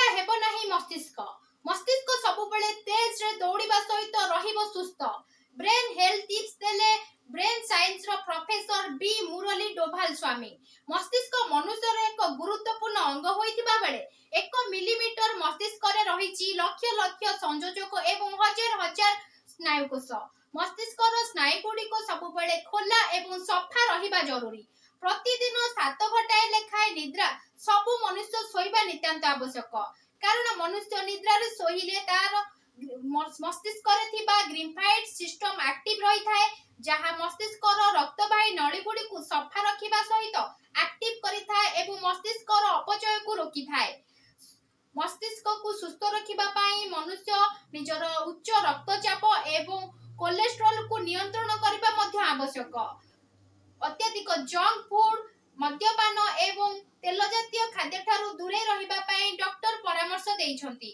ଥକା ହେବ ନାହିଁ ମସ୍ତିଷ୍କ। ମସ୍ତିଷ୍କ ସବୁବେଳେ ତେଜରେ ଦୌଡ଼ିବା ସହିତ ରହିବ ସୁସ୍ଥ। ବ୍ରେନ୍ ହେଲ୍ଥ ଟିପ୍ସ ଦେଲେ ବ୍ରେନ୍ ସାଇନ୍ସର ପ୍ରଫେସର ବି ମୁରଲୀ ଡୋଭାଲ ସ୍ୱାମୀ। ମସ୍ତିଷ୍କ ମନୁଷ୍ୟର ଏକ ଗୁରୁତ୍ୱପୂର୍ଣ୍ଣ ଅଙ୍ଗ ହୋଇଥିବା ବେଳେ 1 ମିଲିମିଟର ମସ୍ତିଷ୍କରେ ରହିଛି ଲକ୍ଷ ଲକ୍ଷ ସଂଯୋଜକ ଏବଂ ହଜାର ହଜାର ସ୍ନାୟୁକୋଷ। ମସ୍ତିଷ୍କର ସ୍ନାୟୁଗୁଡ଼ିକ ସବୁବେଳେ ଖୋଲା ଏବଂ ସଫା ରହିବା ଜରୁରୀ। ପ୍ରତିଦିନ 7 ଘଣ୍ଟାଏ ଲେଖାଏଁ ନିଦ୍ରା ସବୁ ମନୁଷ୍ୟ ଶୋଇବା ନିତାନ୍ତ ଆବଶ୍ୟକ। କାରଣ ମନୁଷ୍ୟ ନିଦ୍ରାରେ ଶୋଇଲେ ତାର ମସ୍ତିଷ୍କରେ ଥିବା ଗ୍ରିମ୍ଫାଇଟ୍ ସିଷ୍ଟମ ଆକ୍ଟିଭ ରହିଥାଏ, ଯାହା ମସ୍ତିଷ୍କର ରକ୍ତବାହୀ ନଳୀଗୁଡ଼ିକୁ ସଫା ରଖିବା ସହିତ ଆକ୍ଟିଭ କରିଥାଏ ଏବଂ ମସ୍ତିଷ୍କର ଅପଚୟକୁ ରୋକିଥାଏ। ମସ୍ତିଷ୍କକୁ ସୁସ୍ଥ ରଖିବା ପାଇଁ ମନୁଷ୍ୟ ନିଜର ଉଚ୍ଚ ରକ୍ତଚାପ ଏବଂ କୋଲେଷ୍ଟ୍ରଲକୁ ନିୟନ୍ତ୍ରଣ କରିବା ମଧ୍ୟ ଆବଶ୍ୟକ। ଅତ୍ୟଧିକ ଜଙ୍କ ଫୁଡ୍, ମଦ୍ୟପାନ ଏବଂ ତେଲ ଜାତୀୟ ଖାଦ୍ୟଠାରୁ ଦୂରେଇ ରହିବା ପାଇଁ ଡକ୍ଟର ପରାମର୍ଶ ଦେଇଛନ୍ତି।